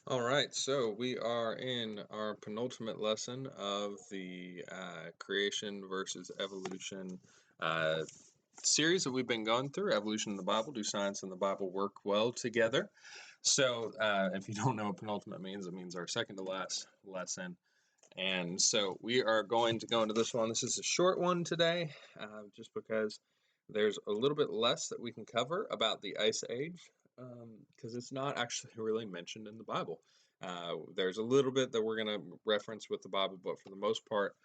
All right, so we are in our penultimate lesson of the creation versus evolution series that we've been going through. Evolution in the Bible, do science and the Bible work well together? So, if you don't know what penultimate means, it means our second to last lesson. And so we are going to go into this one. This is a short one today, just because there's a little bit less that we can cover about the Ice Age, because it's not actually really mentioned in the Bible. There's a little bit that we're going to reference with the Bible, but for the most part,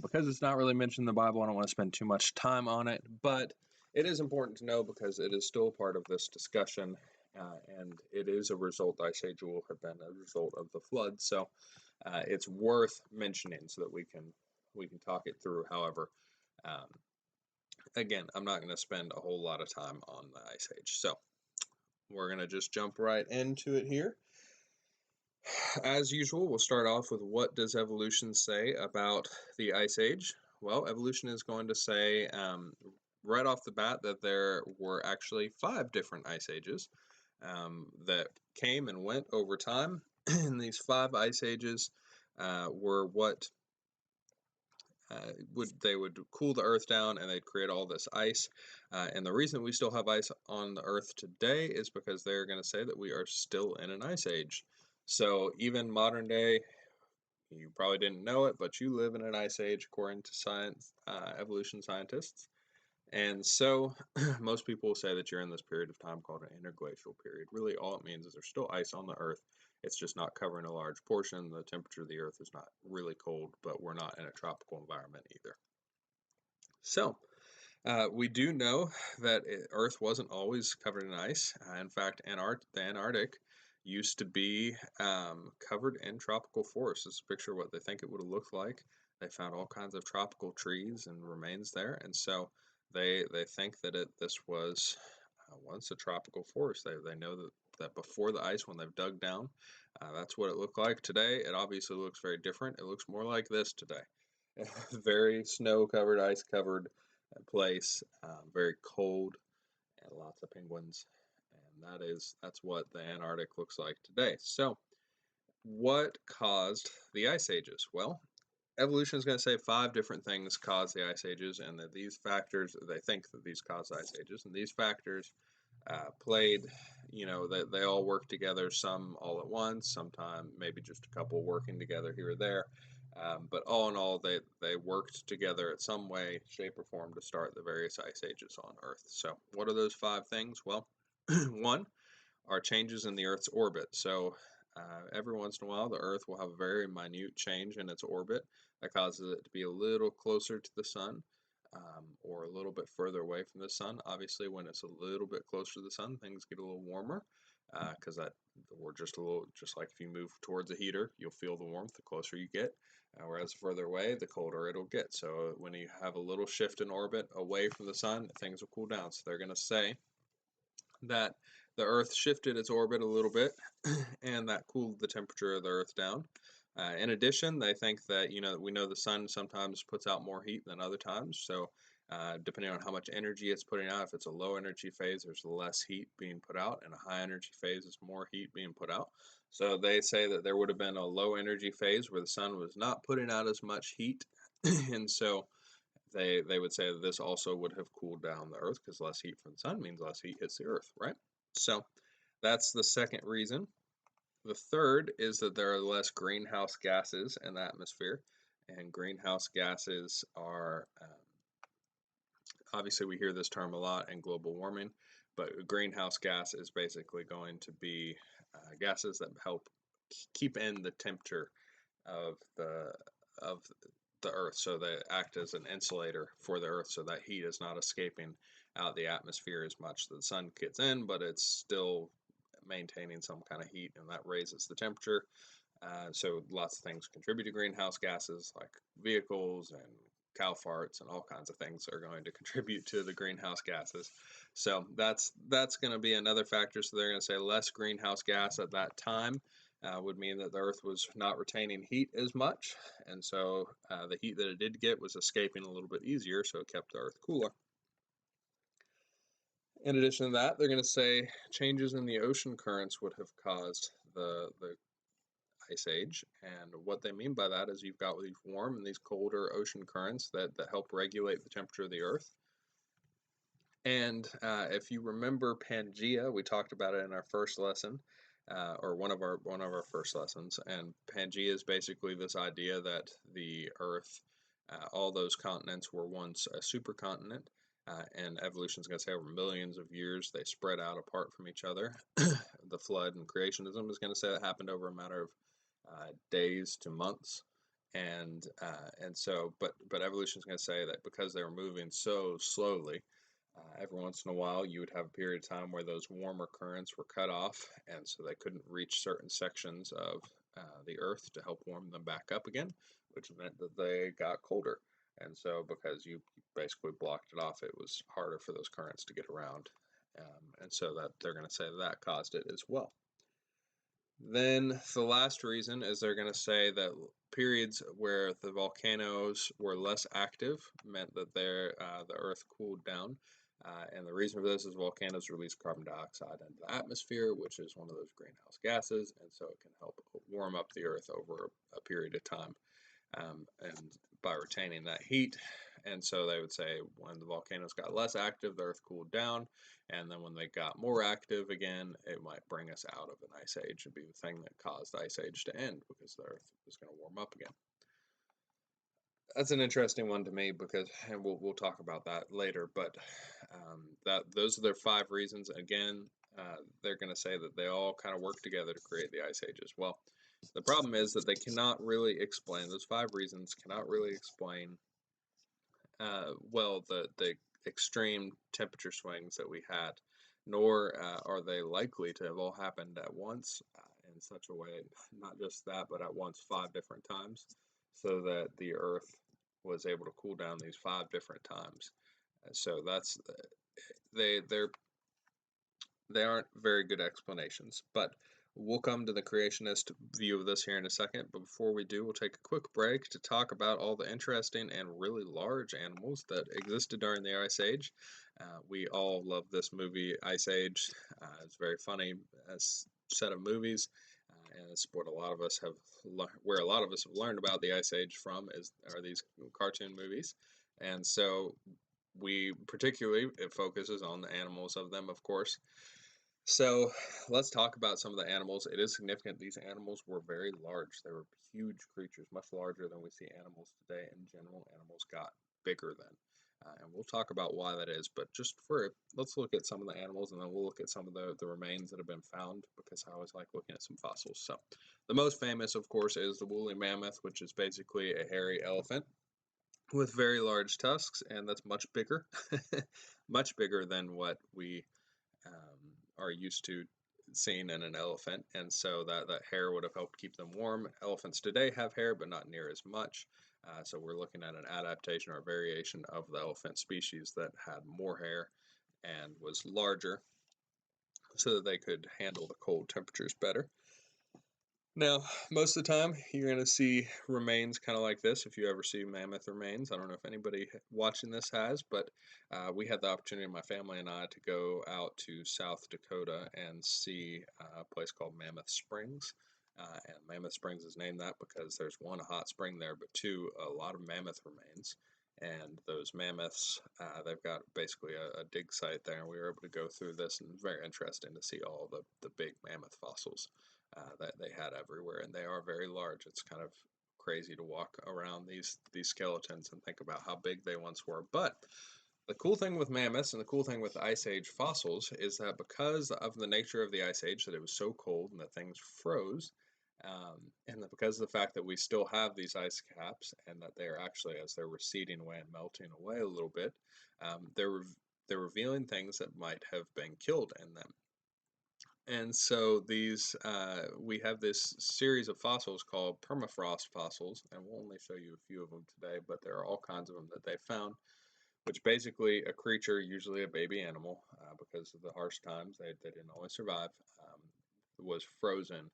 because it's not really mentioned in the Bible, I don't want to spend too much time on it. But it is important to know because it is still part of this discussion, and it is a result. The Ice Age will have been a result of the flood. So it's worth mentioning so that we can talk it through. However, um, again, I'm not going to spend a whole lot of time on the Ice Age, so we're going to just jump right into it here. As usual, we'll start off with what does evolution say about the Ice Age? Well, evolution is going to say right off the bat that there were actually 5 different ice ages that came and went over time. And these 5 ice ages were what would cool the Earth down, and they'd create all this ice. And the reason we still have ice on the Earth today is because they're going to say that we are still in an ice age. So even modern day, you probably didn't know it, but you live in an ice age according to science, evolution scientists. And so most people will say that you're in this period of time called an interglacial period. Really, all it means is there's still ice on the Earth. It's just not covering a large portion. The temperature of the Earth is not really cold, but we're not in a tropical environment either. So, we do know that Earth wasn't always covered in ice. In fact, the Antarctic used to be covered in tropical forests. This is a picture of what they think it would have looked like. They found all kinds of tropical trees and remains there, and so they think that this was once a tropical forest. They know that before the ice, when they've dug down, that's what it looked like. Today, it obviously looks very different. It looks more like this today. Very snow covered, ice covered place, very cold, and lots of penguins. And that's what the Antarctic looks like today. So, what caused the ice ages? Well, evolution is going to say 5 different things caused the ice ages, and that these factors, they think that these caused ice ages, and these factors played, they all work together, some all at once, sometime maybe just a couple working together here or there. But all in all, they worked together at some way, shape, or form to start the various ice ages on Earth. So, what are those 5 things? Well, one are changes in the Earth's orbit. So, every once in a while, the Earth will have a very minute change in its orbit that causes it to be a little closer to the sun, or a little bit further away from the sun. Obviously, when it's a little bit closer to the sun, things get a little warmer because we're just like if you move towards a heater, you'll feel the warmth the closer you get. Whereas further away, the colder it'll get. So when you have a little shift in orbit away from the sun, things will cool down. So they're going to say that the Earth shifted its orbit a little bit, and that cooled the temperature of the Earth down. In addition, they think that we know the sun sometimes puts out more heat than other times. So, depending on how much energy it's putting out, if it's a low energy phase, there's less heat being put out, and a high energy phase is more heat being put out. So they say that there would have been a low energy phase where the sun was not putting out as much heat, and so they would say that this also would have cooled down the Earth because less heat from the sun means less heat hits the Earth, right? So that's the second reason. The third is that there are less greenhouse gases in the atmosphere, and greenhouse gases are obviously we hear this term a lot in global warming, but a greenhouse gas is basically going to be gases that help keep in the temperature of of the Earth, so they act as an insulator for the Earth, so that heat is not escaping out the atmosphere as much. The sun gets in, but it's still maintaining some kind of heat, and that raises the temperature. So lots of things contribute to greenhouse gases, like vehicles and cow farts and all kinds of things are going to contribute to the greenhouse gases. So that's going to be another factor. So they're going to say less greenhouse gas at that time would mean that the Earth was not retaining heat as much, and so the heat that it did get was escaping a little bit easier, so it kept the Earth cooler. In addition to that, they're going to say changes in the ocean currents would have caused the ice age. And what they mean by that is you've got these warm and these colder ocean currents that help regulate the temperature of the Earth. And if you remember Pangea, we talked about it in our first lesson, or one of our first lessons. And Pangea is basically this idea that the Earth, all those continents were once a supercontinent, and evolution is going to say over millions of years they spread out apart from each other. The flood and creationism is going to say that happened over a matter of days to months. And so, but evolution is going to say that because they were moving so slowly, every once in a while, you would have a period of time where those warmer currents were cut off, and so they couldn't reach certain sections of the Earth to help warm them back up again, which meant that they got colder. And so, because you basically blocked it off, it was harder for those currents to get around. And so that they're going to say that caused it as well. Then the last reason is they're going to say that periods where the volcanoes were less active meant that the Earth cooled down. And the reason for this is volcanoes release carbon dioxide into the atmosphere, which is one of those greenhouse gases, and so it can help warm up the Earth over a period of time, and by retaining that heat. And so they would say when the volcanoes got less active, the Earth cooled down, and then when they got more active again, it might bring us out of an ice age and be the thing that caused the ice age to end because the Earth is going to warm up again. That's an interesting one to me because, and we'll talk about that later. But those are their 5 reasons. Again, they're going to say that they all kind of work together to create the ice ages. Well, the problem is that they cannot really explain those 5 reasons. Cannot really explain well the extreme temperature swings that we had, nor are they likely to have all happened at once in such a way. Not just that, but at once 5 different times, so that the Earth was able to cool down these 5 different times. So that's they aren't very good explanations, but we'll come to the creationist view of this here in a second. But before we do, we'll take a quick break to talk about all the interesting and really large animals that existed during the Ice Age. We all love this movie, Ice Age. It's very funny set of movies, and it's what a lot of us have where a lot of us have learned about the Ice Age from are these cartoon movies. And so we particularly, it focuses on the animals of them, of course. So let's talk about some of the animals. It is significant these animals were very large. They were huge creatures, much larger than we see animals today. In general, animals got bigger then. And we'll talk about why that is. But let's look at some of the animals, and then we'll look at some of the remains that have been found, because I always like looking at some fossils. So the most famous, of course, is the woolly mammoth, which is basically a hairy elephant with very large tusks, and that's much bigger, much bigger than what we are used to seeing in an elephant. And so that hair would have helped keep them warm. Elephants today have hair, but not near as much. So we're looking at an adaptation or a variation of the elephant species that had more hair and was larger, so that they could handle the cold temperatures better. Now, most of the time, you're going to see remains kind of like this. If you ever see mammoth remains, I don't know if anybody watching this has, but we had the opportunity, my family and I, to go out to South Dakota and see a place called Mammoth Springs. And Mammoth Springs is named that because there's 1, a hot spring there, but 2, a lot of mammoth remains. And those mammoths, they've got basically a dig site there, and we were able to go through this, and it's very interesting to see all the big mammoth fossils that they had everywhere, and they are very large. It's kind of crazy to walk around these skeletons and think about how big they once were. But the cool thing with mammoths and the cool thing with Ice Age fossils is that because of the nature of the Ice Age, that it was so cold and that things froze, and that because of the fact that we still have these ice caps, and that they're actually, as they're receding away and melting away a little bit, they're revealing things that might have been killed in them. And so we have this series of fossils called permafrost fossils, and we'll only show you a few of them today, but there are all kinds of them that they found, which basically a creature, usually a baby animal, because of the harsh times, they didn't always survive, was frozen,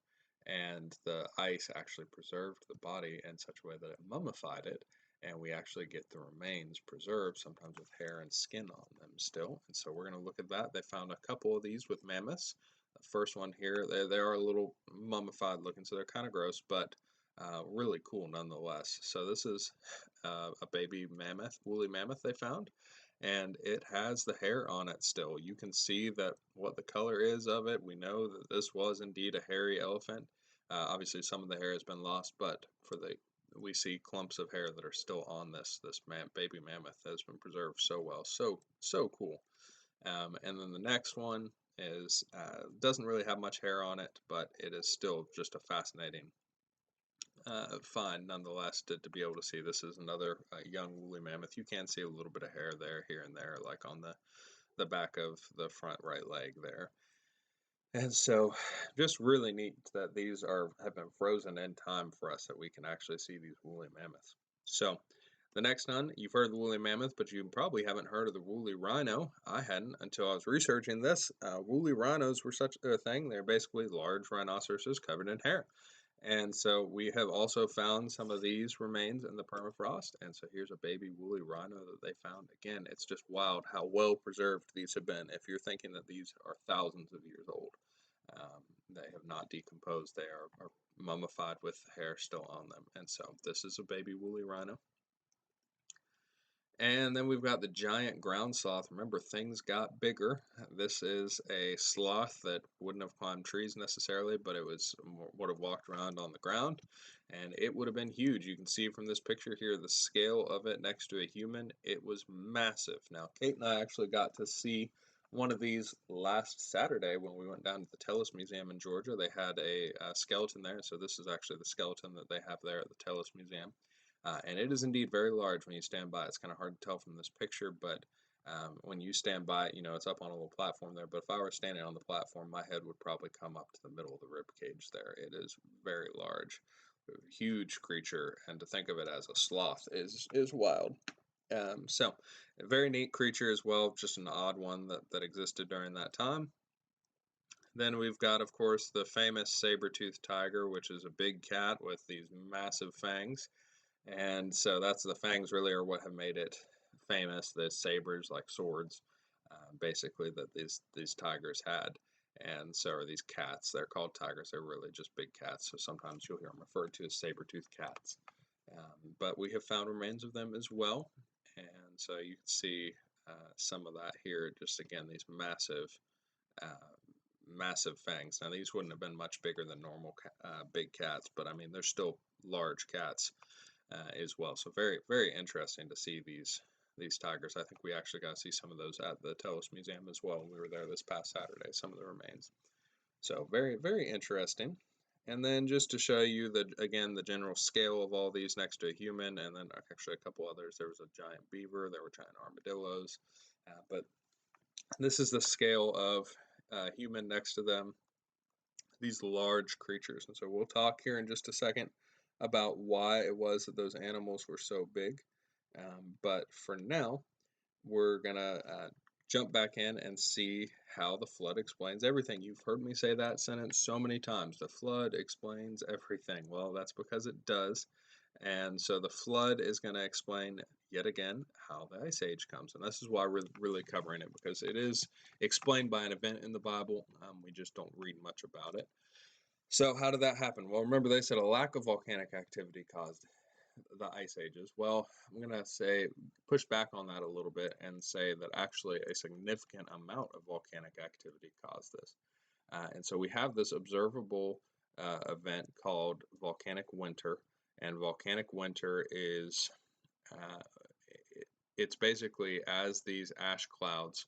and the ice actually preserved the body in such a way that it mummified it, and we actually get the remains preserved, sometimes with hair and skin on them still. And so we're going to look at that. They found a couple of these with mammoths. First one here, they are a little mummified looking, so they're kind of gross, but really cool nonetheless. So this is a baby mammoth, woolly mammoth they found, and it has the hair on it still. You can see that what the color is of it. We know that this was indeed a hairy elephant. Obviously, some of the hair has been lost, but we see clumps of hair that are still on this baby mammoth that has been preserved so well. So cool. And then the next one is doesn't really have much hair on it, but it is still just a fascinating find nonetheless to be able to see. This is another young woolly mammoth. You can see a little bit of hair there, here and there, like on the back of the front right leg there. And so, just really neat that these have been frozen in time for us, that we can actually see these woolly mammoths. So, the next one, you've heard of the woolly mammoth, but you probably haven't heard of the woolly rhino. I hadn't until I was researching this. Woolly rhinos were such a thing. They're basically large rhinoceroses covered in hair. And so we have also found some of these remains in the permafrost. And so here's a baby woolly rhino that they found. Again, it's just wild how well preserved these have been. If you're thinking that these are thousands of years old, they have not decomposed. They are mummified with hair still on them. And so this is a baby woolly rhino. And then we've got the giant ground sloth. Remember, things got bigger. This is a sloth that wouldn't have climbed trees necessarily, but it would have walked around on the ground, and it would have been huge. You can see from this picture here the scale of it next to a human. It was massive. Now, Kate and I actually got to see one of these last Saturday when we went down to the Tellus Museum in Georgia. They had a skeleton there, so this is actually the skeleton that they have there at the Tellus Museum. And it is indeed very large when you stand by. It's kind of hard to tell from this picture, but when you stand by it, it's up on a little platform there. But if I were standing on the platform, my head would probably come up to the middle of the rib cage there. It is very large, huge creature, and to think of it as a sloth is wild. So, a very neat creature as well, just an odd one that existed during that time. Then we've got, of course, the famous saber-toothed tiger, which is a big cat with these massive fangs. And so that's the fangs really are what have made it famous. The sabers, like swords, basically that these tigers had. And so are these cats. They're called tigers. They're really just big cats. So sometimes you'll hear them referred to as saber-toothed cats. But we have found remains of them as well. And so you can see some of that here. Just again, these massive fangs. Now these wouldn't have been much bigger than normal big cats, but I mean they're still large cats as well. So very interesting to see these tigers. I think we actually got to see some of those at the Tellus Museum as well when we were there this past Saturday. Some of the remains. So very interesting. And then just to show you again the general scale of all these next to a human, and then actually a couple others. There was a giant beaver. There were giant armadillos, but this is the scale of human next to them. These large creatures. And so we'll talk here in just a second about why it was that those animals were so big. But for now, we're going to jump back in and see how the flood explains everything. You've heard me say that sentence so many times. The flood explains everything. Well, that's because it does. And so the flood is going to explain yet again how the Ice Age comes. And this is why we're really covering it, because it is explained by an event in the Bible. We just don't read much about it. So how did that happen? Well, remember they said a lack of volcanic activity caused the ice ages. Well, I'm going to push back on that a little bit and say that actually a significant amount of volcanic activity caused this. And so we have this observable event called volcanic winter. And volcanic winter is, it's basically as these ash clouds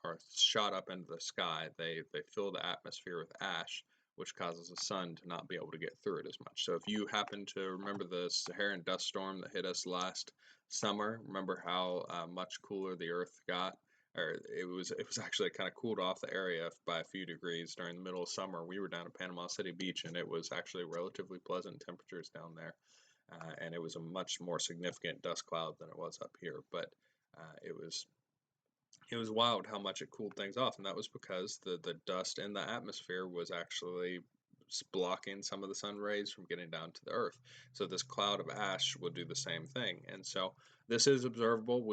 are shot up into the sky, they fill the atmosphere with ash, which causes the sun to not be able to get through it as much. So if you happen to remember the Saharan dust storm that hit us last summer, remember how much cooler the Earth got? Or it was actually kind of cooled off the area by a few degrees during the middle of summer. We were down at Panama City Beach, and it was actually relatively pleasant temperatures down there. And it was a much more significant dust cloud than it was up here. But it was wild how much it cooled things off, and that was because the dust in the atmosphere was actually blocking some of the sun rays from getting down to the earth. So this cloud of ash will do the same thing, and so this is observable.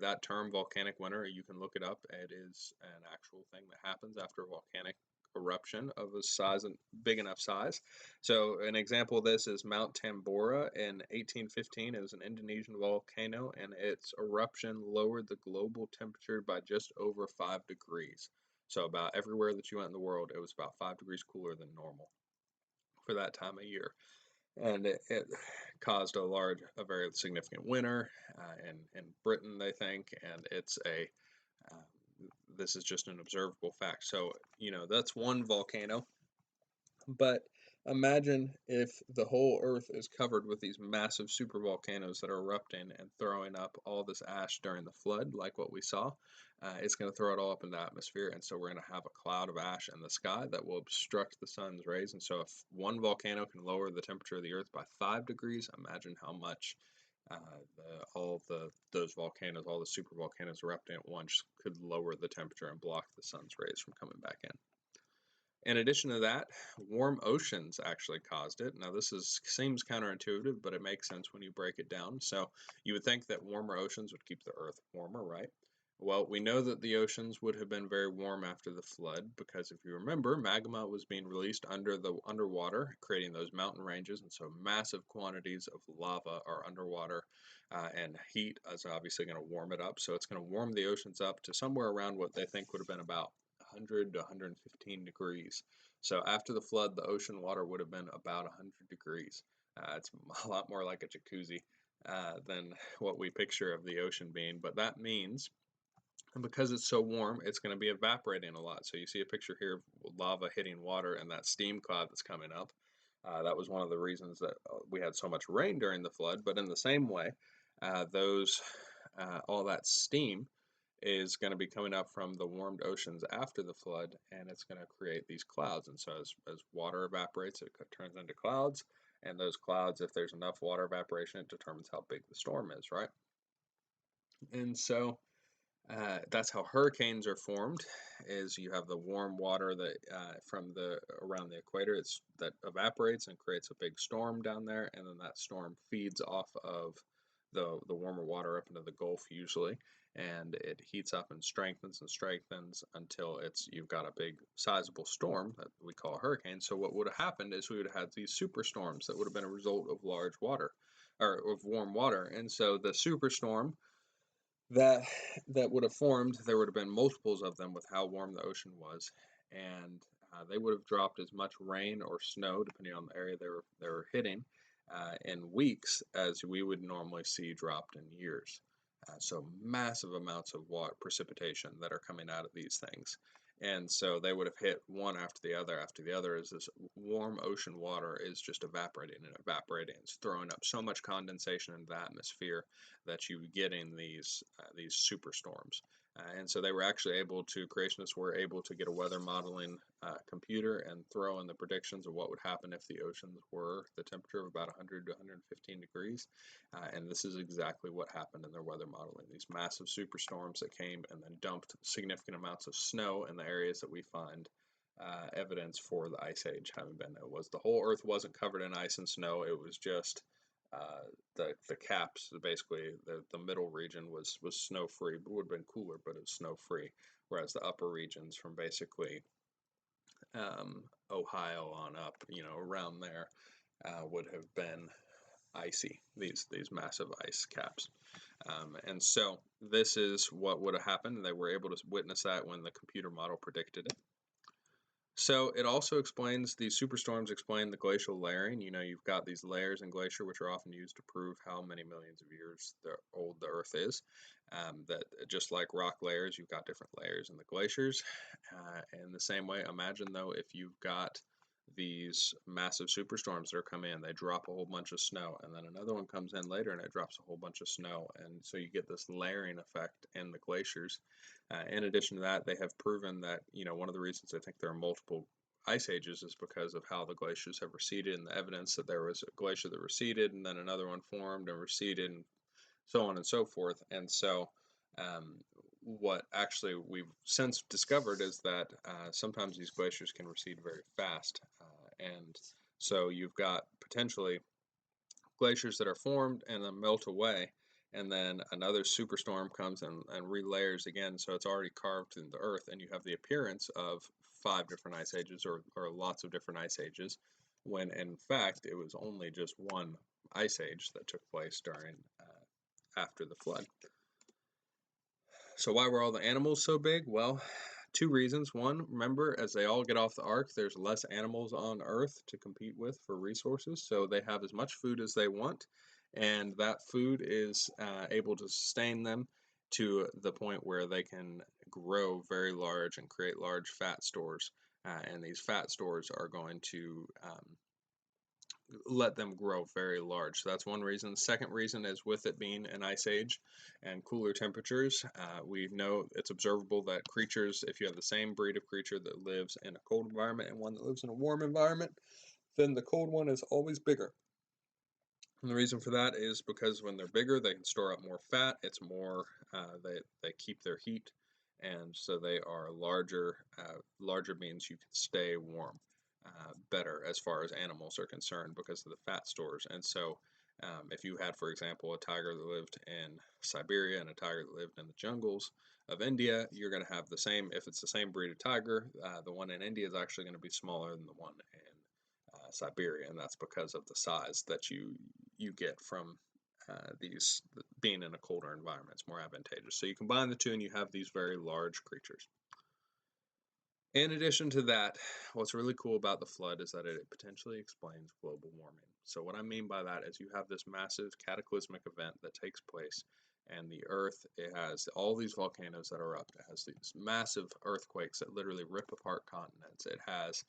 That term volcanic winter, you can look it up. It is an actual thing that happens after a volcanic eruption of a size and big enough size. So an example of this is Mount Tambora in 1815. It was an Indonesian volcano, and its eruption lowered the global temperature by just over 5 degrees. So about everywhere that you went in the world, it was about 5 degrees cooler than normal for that time of year, and it caused a very significant winter in Britain, they think, and uh, this is just an observable fact. So that's one volcano, but imagine if the whole Earth is covered with these massive supervolcanoes that are erupting and throwing up all this ash during the flood, like what we saw. It's going to throw it all up in the atmosphere, and so we're going to have a cloud of ash in the sky that will obstruct the sun's rays. And so, if one volcano can lower the temperature of the Earth by 5 degrees, imagine how much those volcanoes, all the supervolcanoes erupting at once, could lower the temperature and block the sun's rays from coming back in. In addition to that, warm oceans actually caused it. Now, seems counterintuitive, but it makes sense when you break it down. So, you would think that warmer oceans would keep the Earth warmer, right? Well, we know that the oceans would have been very warm after the flood because if you remember, magma was being released underwater, creating those mountain ranges, and so massive quantities of lava are underwater, and heat is obviously going to warm it up. So it's going to warm the oceans up to somewhere around what they think would have been about 100 to 115 degrees. So after the flood, the ocean water would have been about 100 degrees. It's a lot more like a jacuzzi than what we picture of the ocean being, but that means, and because it's so warm, it's going to be evaporating a lot. So you see a picture here of lava hitting water and that steam cloud that's coming up. That was one of the reasons that we had so much rain during the flood. But in the same way, those all that steam is going to be coming up from the warmed oceans after the flood, and it's going to create these clouds. And so as water evaporates, it turns into clouds. And those clouds, if there's enough water evaporation, it determines how big the storm is, right? And so that's how hurricanes are formed. Is you have the warm water that from the around the equator, that evaporates and creates a big storm down there, and then that storm feeds off of the warmer water up into the Gulf usually, and it heats up and strengthens until you've got a big sizable storm that we call a hurricane. So what would have happened is we would have had these superstorms that would have been a result of large water or of warm water, and so the superstorm that that would have formed, there would have been multiples of them with how warm the ocean was, and they would have dropped as much rain or snow, depending on the area they were hitting, in weeks as we would normally see dropped in years. So massive amounts of water precipitation that are coming out of these things. And so they would have hit one after the other, as this warm ocean water is just evaporating and evaporating. It's throwing up so much condensation into the atmosphere that you get in these superstorms. And so they were actually creationists were able to get a weather modeling computer and throw in the predictions of what would happen if the oceans were the temperature of about 100 to 115 degrees. And this is exactly what happened in their weather modeling. These massive superstorms that came and then dumped significant amounts of snow in the areas that we find evidence for the ice age having been. The whole Earth wasn't covered in ice and snow. It was just the caps, basically the middle region was snow free. It would have been cooler, but it was snow free. Whereas the upper regions, from basically Ohio on up, around there, would have been icy. These massive ice caps. And so this is what would have happened. They were able to witness that when the computer model predicted it. So it also explains, these superstorms explain the glacial layering. You've got these layers in glacier, which are often used to prove how many millions of years old the Earth is. That just like rock layers, you've got different layers in the glaciers. In the same way, imagine though, if you've got these massive superstorms that are coming in, they drop a whole bunch of snow, and then another one comes in later and it drops a whole bunch of snow. And so you get this layering effect in the glaciers. In addition to that, they have proven that, one of the reasons I think there are multiple ice ages is because of how the glaciers have receded, and the evidence that there was a glacier that receded and then another one formed and receded and so on and so forth. And so what actually we've since discovered is that sometimes these glaciers can recede very fast. And so you've got potentially glaciers that are formed and then melt away, and then another superstorm comes and relayers again, so it's already carved in the earth, and you have the appearance of 5 different ice ages or lots of different ice ages, when in fact it was only just one ice age that took place during after the flood. So why were all the animals so big? Well, two reasons. One, remember, as they all get off the ark, there's less animals on Earth to compete with for resources, so they have as much food as they want, and that food is able to sustain them to the point where they can grow very large and create large fat stores. And these fat stores are going to let them grow very large. So that's one reason. Second reason is with it being an ice age and cooler temperatures, we know it's observable that creatures, if you have the same breed of creature that lives in a cold environment and one that lives in a warm environment, then the cold one is always bigger. And the reason for that is because when they're bigger, they can store up more fat. It's more, they keep their heat, and so they are larger. Larger means you can stay warm better as far as animals are concerned because of the fat stores. And so, if you had, for example, a tiger that lived in Siberia and a tiger that lived in the jungles of India, you're going to have the same. If it's the same breed of tiger, the one in India is actually going to be smaller than the one in Siberia, and that's because of the size that you get from these being in a colder environment. It's more advantageous. So you combine the two, and you have these very large creatures. In addition to that, what's really cool about the flood is that it potentially explains global warming. So what I mean by that is you have this massive cataclysmic event that takes place, and the Earth, it has all these volcanoes that erupt. It has these massive earthquakes that literally rip apart continents. It has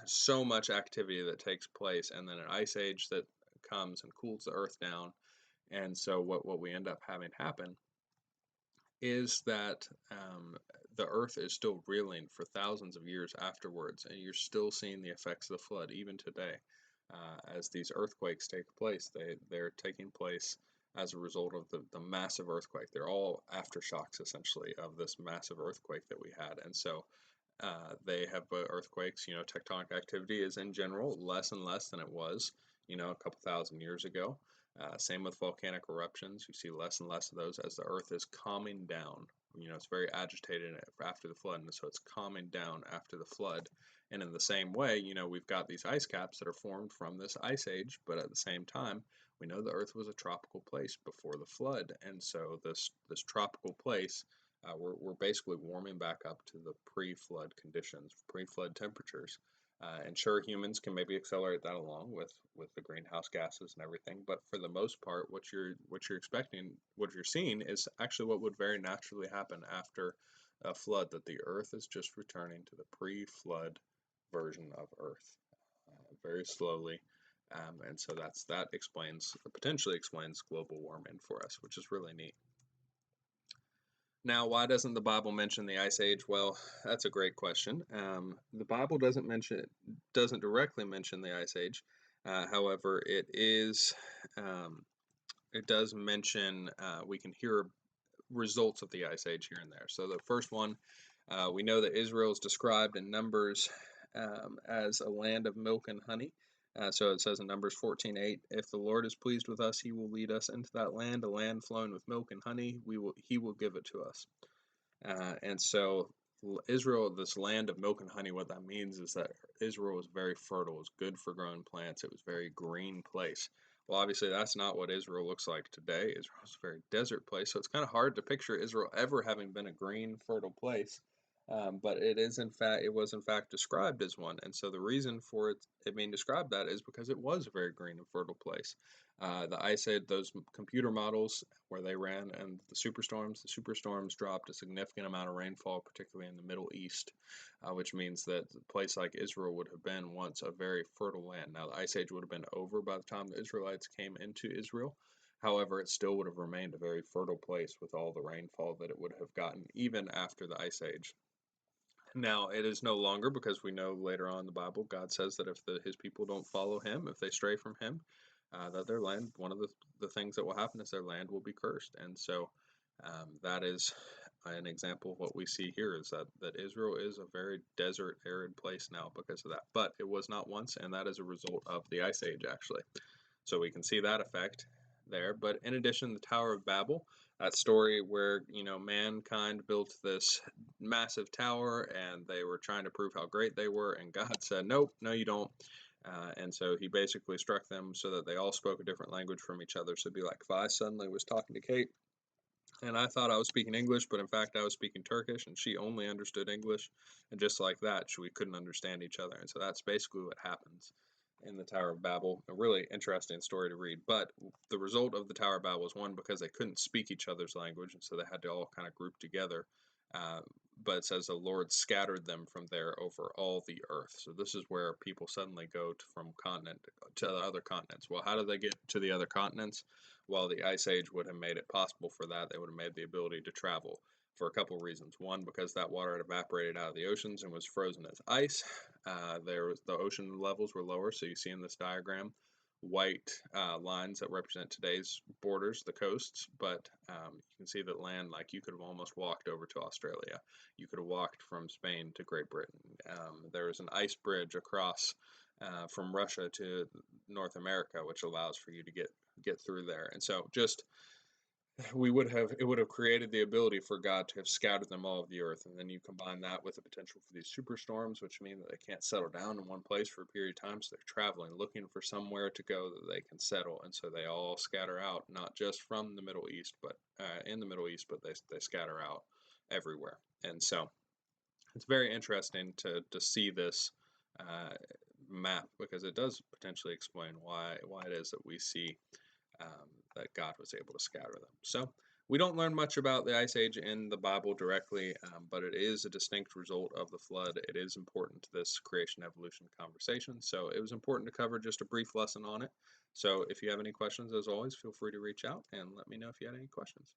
so much activity that takes place, and then an ice age that comes and cools the Earth down. And so what we end up having happen is that the earth is still reeling for thousands of years afterwards, and you're still seeing the effects of the flood even today. As these earthquakes take place, they're taking place as a result of the massive earthquake. They're all aftershocks, essentially, of this massive earthquake that we had. And so they have earthquakes, tectonic activity is in general less and less than it was, a couple thousand years ago. Same with volcanic eruptions. You see less and less of those as the earth is calming down. It's very agitated after the flood, and so it's calming down after the flood. And in the same way, we've got these ice caps that are formed from this ice age, but at the same time, we know the earth was a tropical place before the flood. And so this tropical place, we're basically warming back up to the pre-flood conditions, pre-flood temperatures. And sure, humans can maybe accelerate that along with the greenhouse gases and everything. But for the most part, what you're expecting, what you're seeing, is actually what would very naturally happen after a flood. That the Earth is just returning to the pre-flood version of Earth, very slowly. And so that potentially explains global warming for us, which is really neat. Now, why doesn't the Bible mention the Ice Age? Well, that's a great question. The Bible doesn't directly mention the Ice Age. However, it does mention, we can hear results of the Ice Age here and there. So the first one, we know that Israel is described in Numbers as a land of milk and honey. So it says in Numbers 14:8, if the Lord is pleased with us, he will lead us into that land, a land flowing with milk and honey. He will give it to us. And so Israel, this land of milk and honey, what that means is that Israel was very fertile. It was good for growing plants. It was a very green place. Well, obviously, that's not what Israel looks like today. Israel is a very desert place. So it's kind of hard to picture Israel ever having been a green, fertile place. But it was in fact described as one. And so the reason for it being described that is because it was a very green and fertile place. The Ice Age, those computer models where they ran, and the superstorms dropped a significant amount of rainfall, particularly in the Middle East, which means that a place like Israel would have been once a very fertile land. Now, the Ice Age would have been over by the time the Israelites came into Israel. However, it still would have remained a very fertile place with all the rainfall that it would have gotten, even after the Ice Age. Now, it is no longer, because we know later on in the Bible, God says that if his people don't follow him, if they stray from him, that their land, one of the things that will happen is their land will be cursed. And so that is an example of what we see here, is that Israel is a very desert, arid place now because of that. But it was not once, and that is a result of the Ice Age, actually. So we can see that effect. there. But in addition, the Tower of Babel, that story where, mankind built this massive tower and they were trying to prove how great they were, and God said, "Nope, no, you don't." And so he basically struck them so that they all spoke a different language from each other. So it'd be like if I suddenly was talking to Kate and I thought I was speaking English, but in fact I was speaking Turkish, and she only understood English. And just like that, we couldn't understand each other. And so that's basically what happens in the Tower of Babel. A really interesting story to read. But the result of the Tower of Babel was one, because they couldn't speak each other's language, and so they had to all kind of group together. Uh, but it says the Lord scattered them from there over all the earth. So this is where people suddenly go from continent to the other continents. Well, how do they get to the other continents? Well, the Ice Age would have made it possible for that. They would have made the ability to travel for a couple reasons. One, because that water had evaporated out of the oceans and was frozen as ice. The ocean levels were lower, so you see in this diagram white lines that represent today's borders, the coasts, but you can see that land, like you could have almost walked over to Australia. You could have walked from Spain to Great Britain. There was an ice bridge across from Russia to North America, which allows for you to get through there. And so just it would have created the ability for God to have scattered them all of the earth. And then you combine that with the potential for these superstorms, which mean that they can't settle down in one place for a period of time. So they're traveling, looking for somewhere to go that they can settle. And so they all scatter out, not just from the Middle East, but in the Middle East, but they scatter out everywhere. And so it's very interesting to see this uh, map, because it does potentially explain why it is that we see that God was able to scatter them. So we don't learn much about the Ice Age in the Bible directly, but it is a distinct result of the flood. It is important to this creation evolution conversation. So it was important to cover just a brief lesson on it. So if you have any questions, as always, feel free to reach out and let me know if you had any questions.